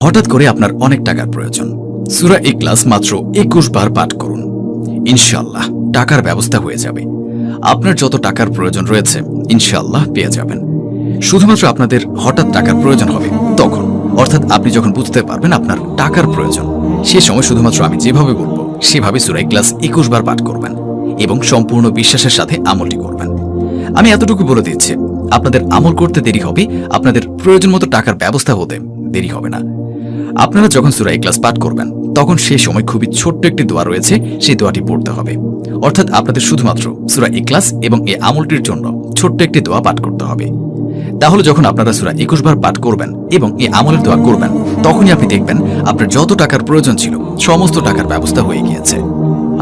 হঠাৎ করে আপনার অনেক টাকার প্রয়োজন। সূরা ইখলাস মাত্র ২১ বার পাঠ করুন, ইনশাআল্লাহ টাকার ব্যবস্থা হয়ে যাবে। আপনার যত টাকার প্রয়োজন রয়েছে ইনশাআল্লাহ পেয়ে যাবেন। শুধুমাত্র আপনাদের হঠাৎ টাকার প্রয়োজন হবে তখন, অর্থাৎ আপনি যখন বুঝতে পারবেন আপনার টাকার প্রয়োজন, সে সময় শুধুমাত্র আমি যেভাবে বলবো সেভাবে সূরা ইখলাস ২১ বার পাঠ করবেন এবং সম্পূর্ণ বিশ্বাসের সাথে আমলটি করবেন। আমি এতটুকু বলে দিচ্ছি, আপনাদের আমল করতে দেরি হবে, আপনাদের প্রয়োজন মতো টাকার ব্যবস্থা হতে দেরি হবে না। আপনারা যখন সূরা ইখলাস পাঠ করবেন তখন সেই সময় খুবই ছোট্ট একটি দোয়া রয়েছে, সেই দোয়াটি পড়তে হবে। অর্থাৎ আপনাদের শুধুমাত্র সূরা ইখলাস এবং এই আমলটির জন্য ছোট্ট একটি দোয়া পাঠ করতে হবে। তাহলে যখন আপনারা সূরা ২১ বার পাঠ করবেন এবং এই আমলের দোয়া করবেন, তখনই আপনি দেখবেন আপনার যত টাকার প্রয়োজন ছিল সমস্ত টাকার ব্যবস্থা হয়ে গিয়েছে।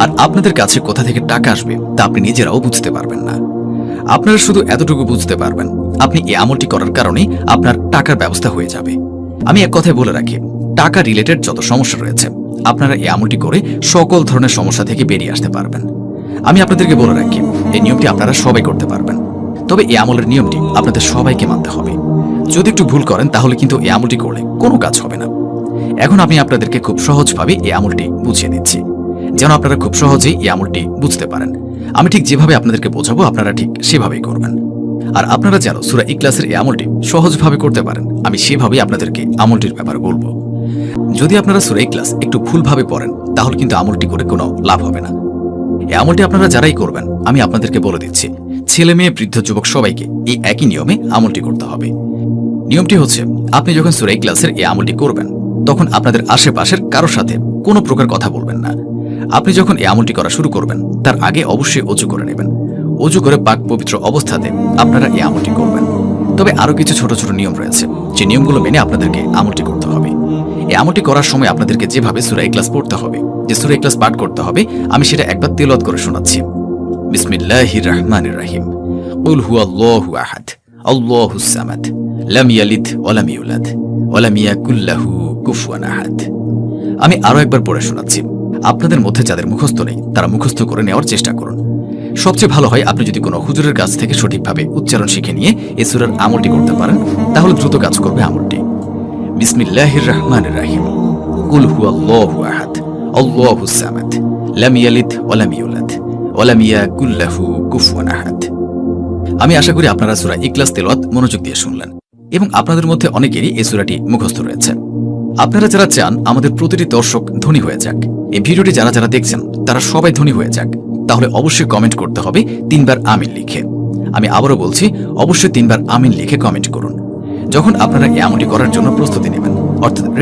আর আপনাদের কাছে কোথা থেকে টাকা আসবে তা আপনি নিজেরাও বুঝতে পারবেন না। আপনারা শুধু এতটুকু বুঝতে পারবেন, আপনি এই আমলটি করার কারণে আপনার টাকার ব্যবস্থা হয়ে যাবে। আমি এক কথায় বলে রাখি, টাকা রিলেটেড যত সমস্যা রয়েছে আপনারা এই আমলটি করে সকল ধরনের সমস্যা থেকে বেরিয়ে আসতে পারবেন। আমি আপনাদেরকে বলে রাখি, এই নিয়মটি আপনারা সবাই করতে পারবেন, তবে এই আমলের নিয়মটি আপনাদের সবাইকে মানতে হবে। যদি একটু ভুল করেন তাহলে কিন্তু এই আমলটি করলে কোনো কাজ হবে না। এখন আমি আপনাদেরকে খুব সহজভাবে এই আমলটি বুঝিয়ে দিচ্ছি, যেন আপনারা খুব সহজেই এই আমলটি বুঝতে পারেন। আমি ঠিক যেভাবে আপনাদেরকে বোঝাবো আপনারা ঠিক সেভাবেই করবেন। আর আপনারা যেন সূরা ইখলাসের এই আমলটি সহজভাবে করতে পারেন, আমি সেভাবেই আপনাদেরকে আমলটির ব্যাপারে বলবো। যদি আপনারা সূরা ইখলাস একটু ভুলভাবে পড়েন তাহলে কিন্তু আমলটি করে কোনো লাভ হবে না। এই আমলটি আপনারা যারাই করবেন আমি আপনাদেরকে বলে দিচ্ছি, ছেলে মেয়ে বৃদ্ধ যুবক সবাইকে এই একই নিয়মে আমলটি করতে হবে। নিয়মটি হচ্ছে, আপনি যখন সূরা ইখলাসের এই আমলটি করবেন তখন আপনাদের আশেপাশের কারোর সাথে কোনো প্রকার কথা বলবেন না। আপনি যখন এই আমলটি করা শুরু করবেন তার আগে অবশ্যই ওযু করে নেবেন। ওযু করে পাক পবিত্র অবস্থাতে আপনারা এই আমলটি করবেন। তবে আরও কিছু ছোট ছোট নিয়ম রয়েছে, যে নিয়মগুলো মেনে আপনাদেরকে আমলটি করতে হবে। এই আমলটি করার সময় আপনাদেরকে যেভাবে সূরা ইখলাস পড়তে হবে, যে সূরা ইখলাস পাঠ করতে হবে, আমি সেটা একবার তেলাওয়াত করে শোনাচ্ছি। বিসমিল্লাহির রহমানির রহিম। কুল হুয়াল্লাহু আহাদ, আল্লাহুস সামাদ, লাম ইয়ালিদ ওয়া লাম ইউলাদ ওয়া লাম ইয়াকুল লাহু কুফুয়ান আহাদ। আমি আরও একবার পড়ে শোনাচ্ছি। আপনাদের মধ্যে যাদের মুখস্থ নেই তারা মুখস্থ করে নেওয়ার চেষ্টা করুন। সবচেয়ে ভালো হয় আপনি যদি কোনো হুজুরের কাছ থেকে সঠিকভাবে উচ্চারণ শিখে নিয়ে এই সূরার আমলটি করতে পারেন, তাহলে দ্রুত কাজ করবে আমলটি। বিসমিল্লাহির রহমানির রহিম। কুল হুয়াল্লাহু আহাদ, আল্লাহুস সামাদ, লাম ইয়ালিদ ওয়া লাম ইউলাদ ওয়া লাম ইয়াকুল লাহু কুফুয়ান আহাদ। আমি আশা করি আপনারা সূরা ইখলাস তেলাওয়াত মনোযোগ দিয়ে শুনলেন এবং আপনাদের মধ্যে অনেকেরই এই সূরাটি মুখস্থ রয়েছে। আপনারা যারা চান আমাদের প্রতিটি দর্শক ধনী হয়ে যাক, এই ভিডিওটি যারা যারা দেখছেন তারা সবাই ধনী হয়ে যাক, তাহলে অবশ্যই কমেন্ট করতে হবে ৩ বার আমিন লিখে। আমি আবারও বলছি, অবশ্যই ৩ বার আমিন লিখে কমেন্ট করুন। যখন আপনারা এই আমলটি করার জন্য প্রস্তুতি নেবেন, অর্থাৎ রেডি